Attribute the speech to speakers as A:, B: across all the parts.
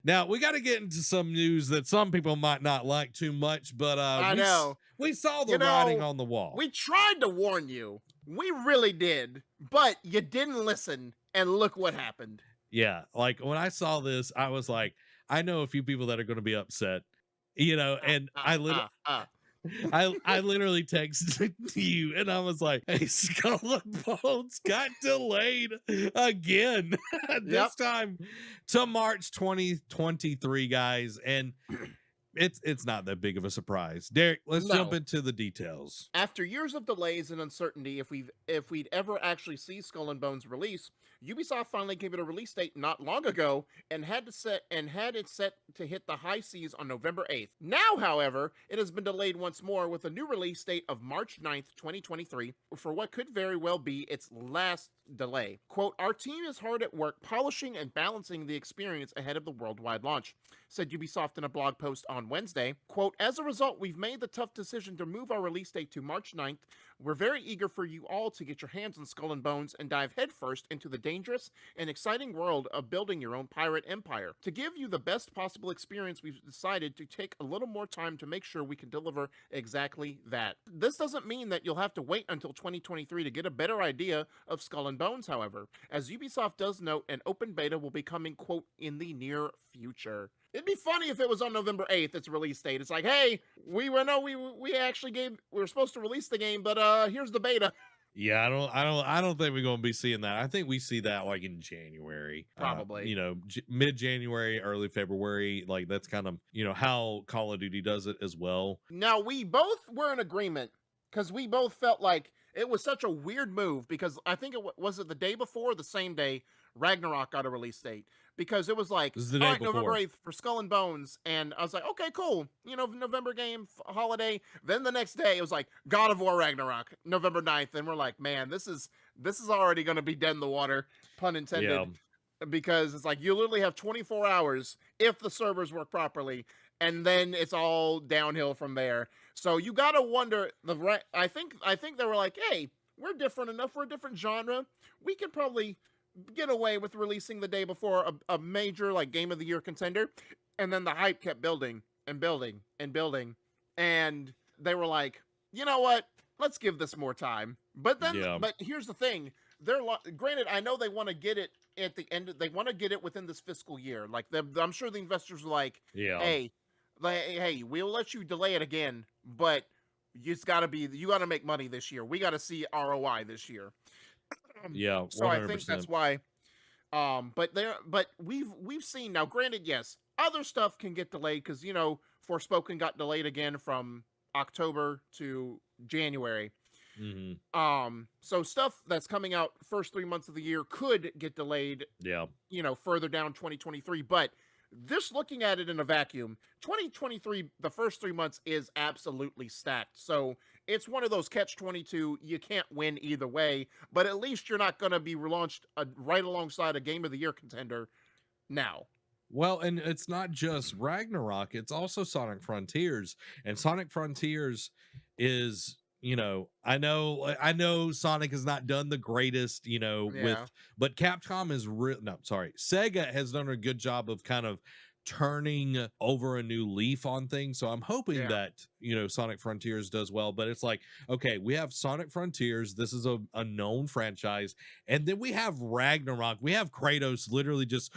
A: Now we got to get into some news that some people might not like too much, but
B: I know.
A: we saw the
B: You
A: writing
B: know,
A: on the wall.
B: we tried to warn you. We really did. But you didn't listen, and look what happened.
A: Yeah, like when I saw this, I was like, I know a few people that are going to be upset, you know, and I literally texted you and I was like, hey, Skull and Bones got delayed again.
B: Yep.
A: This time to March 2023, guys. And it's not that big of a surprise. Derek, let's jump
B: No.
A: into the details.
B: After years of delays and uncertainty if we'd ever actually see Skull and Bones release, Ubisoft finally gave it a release date not long ago and had it set to hit the high seas on November 8th. Now, however, it has been delayed once more with a new release date of March 9th, 2023, for what could very well be its last delay. Quote, "Our team is hard at work polishing and balancing the experience ahead of the worldwide launch," said Ubisoft in a blog post on Wednesday. Quote, "As a result, we've made the tough decision to move our release date to March 9th. We're very eager for you all to get your hands on Skull and Bones and dive headfirst into the dangerous and exciting world of building your own pirate empire. To give you the best possible experience, we've decided to take a little more time to make sure we can deliver exactly that." This doesn't mean that you'll have to wait until 2023 to get a better idea of Skull and Bones, however, as Ubisoft does note an open beta will be coming, quote, "in the near future." It'd be funny if it was on November 8th, its release date. It's like, hey, we were supposed to release the game, but here's the beta.
A: Yeah, I don't think we're going to be seeing that. I think we see that like in January,
B: Probably.
A: you know, mid-January, early February. Like that's kind of, you know, how Call of Duty does it as well.
B: Now, we both were in agreement because we both felt like it was such a weird move because I think was it the day before or the same day Ragnarok got a release date, because it was like,
A: This is the
B: all
A: day
B: right, November
A: before.
B: 8th for Skull and Bones. And I was like, okay, cool. You know, November game, holiday. Then the next day it was like God of War Ragnarok, November 9th. And we're like, man, this is already going to be dead in the water, pun intended.
A: Yeah.
B: Because it's like you literally have 24 hours if the servers work properly, and then it's all downhill from there. So you gotta wonder. I think they were like, hey, we're different enough. We're a different genre. We could probably get away with releasing the day before a major like game of the year contender. And then the hype kept building and building and building, and they were like, you know what? Let's give this more time. But here's the thing. Granted, I know they want to get it at the end. They want to get it within this fiscal year. Like I'm sure the investors are like,
A: Yeah.
B: Hey, we'll let you delay it again, but you got to make money this year. We got to see ROI this year.
A: Yeah. 100%.
B: So I think that's why. But we've seen now. Granted, yes, other stuff can get delayed because you know Forspoken got delayed again from October to January.
A: Mm-hmm.
B: So stuff that's coming out first 3 months of the year could get delayed.
A: Yeah.
B: You know, further down 2023, but this, looking at it in a vacuum, 2023, the first 3 months is absolutely stacked. So it's one of those catch-22. You can't win either way, but at least you're not going to be relaunched right alongside a Game of the Year contender now.
A: Well, and it's not just Ragnarok, it's also Sonic Frontiers. And Sonic Frontiers is, you know, I know Sonic has not done the greatest, you know, but Capcom is Sega has done a good job of kind of turning over a new leaf on things. So I'm hoping that, you know, Sonic Frontiers does well, but it's like, okay, we have Sonic Frontiers. This is a known franchise. And then we have Ragnarok. We have Kratos literally just,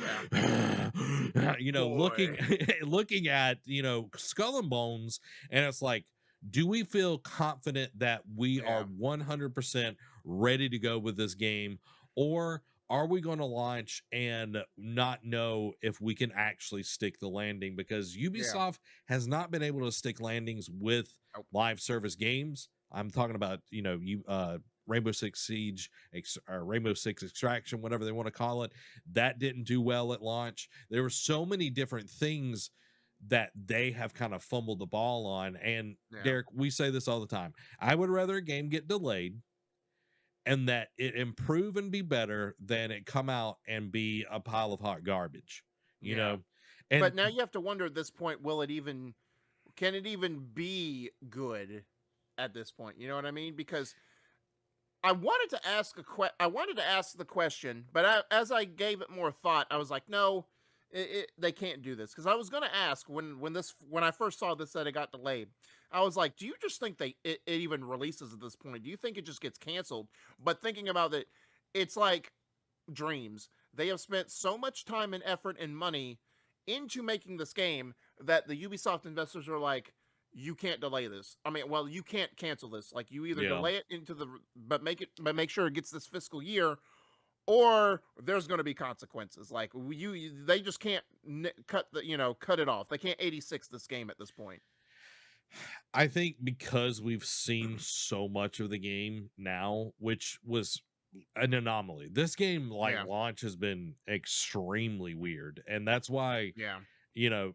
A: you know, looking at, you know, Skull and Bones. And it's like, do we feel confident that we are 100% ready to go with this game, or are we going to launch and not know if we can actually stick the landing? Because Ubisoft has not been able to stick landings with live service games. I'm talking about, you know, Rainbow Six Siege or Rainbow Six Extraction, whatever they want to call it. That didn't do well at launch. There were so many different things that they have kind of fumbled the ball on. And Derek, we say this all the time. I would rather a game get delayed and that it improve and be better than it come out and be a pile of hot garbage, you know?
B: But now you have to wonder at this point, can it even be good at this point? You know what I mean? Because I wanted to ask the question, but as I gave it more thought, I was like, no, they can't do this because I was gonna ask when I first saw this that it got delayed. I was like, do you just think it even releases at this point? Do you think it just gets canceled? But thinking about it, it's like Dreams. They have spent so much time and effort and money into making this game that the Ubisoft investors are like, you can't delay this. I mean, well, you can't cancel this. Like, you either
A: Yeah.
B: delay it but make sure it gets this fiscal year, or there's going to be consequences. Like, they just can't cut it off. They can't 86 this game at this point.
A: I think because we've seen so much of the game now, which was an anomaly. This game, like,
B: Yeah,
A: launch has been extremely weird. And that's why,
B: yeah,
A: you know,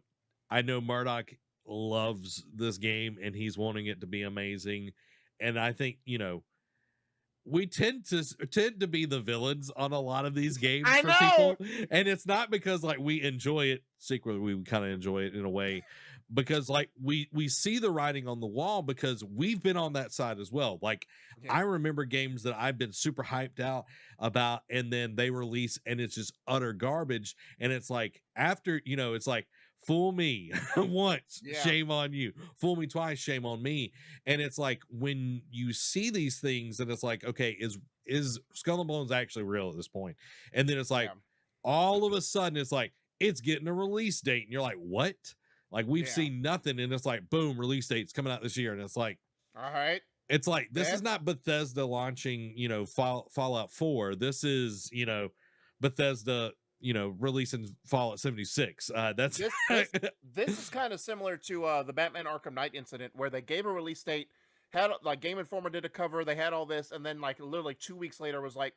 A: I know Murdoch loves this game and he's wanting it to be amazing. And I think, we tend to be the villains on a lot of these games
B: I
A: for
B: know.
A: people, and it's not because like we enjoy it secretly. We kind of enjoy it in a way because like we see the writing on the wall because we've been on that side as well. Like
B: Yeah,
A: I remember games that I've been super hyped out about, and then they release and it's just utter garbage. And it's like after it's like fool me once,
B: yeah,
A: shame on you. Fool me twice, shame on me. And it's like when you see these things, and it's like, okay, is Skull and Bones actually real at this point? And then it's like
B: yeah,
A: all of a sudden, it's like it's getting a release date, and you're like, what? Like we've
B: yeah.
A: seen nothing, and it's like, boom, release date's coming out this year, and
B: All right.
A: it's like this is
B: That
A: not Bethesda launching, Fallout 4. This is, Bethesda, releasing Fallout 76. That's
B: this this this is kind of similar to the Batman Arkham Knight incident where they gave a release date, had like Game Informer did a cover, they had all this, and then like literally 2 weeks later was like,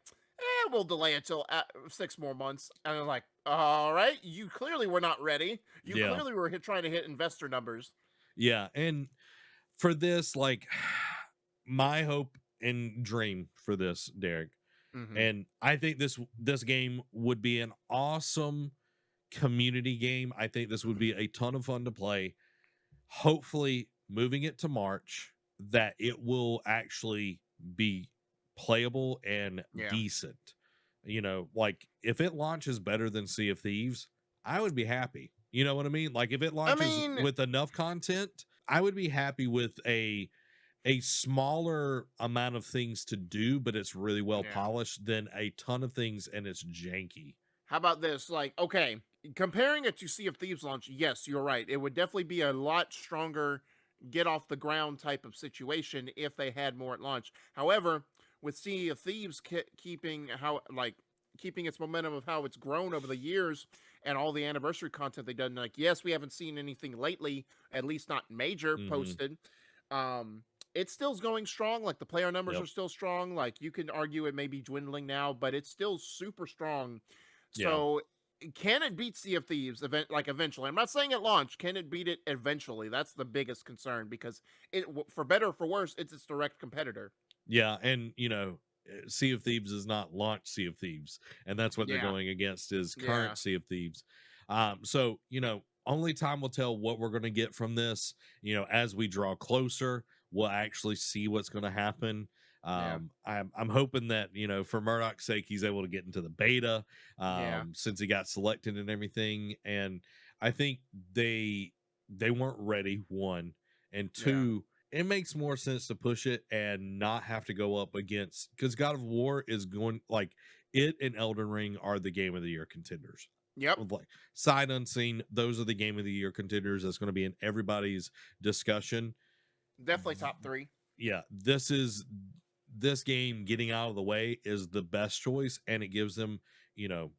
B: we'll delay it till 6 more months, and I'm like, all right, you clearly were not ready. You
A: yeah.
B: clearly were trying to hit investor numbers.
A: Yeah, and for this, like, my hope and dream for this, Derek,
B: Hmm.
A: and I think this game would be an awesome community game. I think this would be a ton of fun to play. Hopefully, moving it to March, that it will actually be playable and
B: Yeah,
A: decent. Like if it launches better than Sea of Thieves, I would be happy. You know what I mean? Like if it
B: I
A: launches
B: mean,
A: with enough content, I would be happy with a smaller amount of things to do, but it's really well
B: yeah.
A: polished than a ton of things and it's janky.
B: How about this? Like, okay, comparing it to Sea of Thieves launch, yes, you're right. It would definitely be a lot stronger get off the ground type of situation if they had more at launch. However, with Sea of Thieves keeping its momentum of how it's grown over the years and all the anniversary content they've done, like yes, we haven't seen anything lately, at least not major
A: Hmm.
B: posted. Um, it's still going strong. Like the player numbers
A: Yep.
B: are still strong. Like you can argue it may be dwindling now, but it's still super strong.
A: Yeah.
B: So can it beat Sea of Thieves eventually? I'm not saying at launch. Can it beat it eventually? That's the biggest concern because for better or for worse, it's its direct competitor.
A: Yeah. And, Sea of Thieves is not launch Sea of Thieves. And that's what they're
B: Yeah,
A: going against is
B: yeah,
A: current Sea of Thieves. So, only time will tell what we're going to get from this. As we draw closer, we'll actually see what's going to happen.
B: yeah,
A: I'm hoping that, for Murdoch's sake, he's able to get into the beta
B: yeah,
A: since he got selected and everything. And I think they weren't ready, one, and
B: yeah.
A: two, it makes more sense to push it and not have to go up against because God of War is going like it and Elden Ring are the game of the year contenders.
B: Yep,
A: Like sight unseen, those are the game of the year contenders. That's going to be in everybody's discussion.
B: definitely top three.
A: Yeah, this game getting out of the way is the best choice, and it gives them, you know,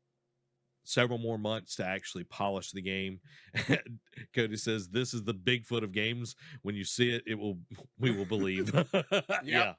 A: several more months to actually polish the game. Cody says this is the Bigfoot of games. When you see it, we will believe.
B: Yep.
A: Yeah.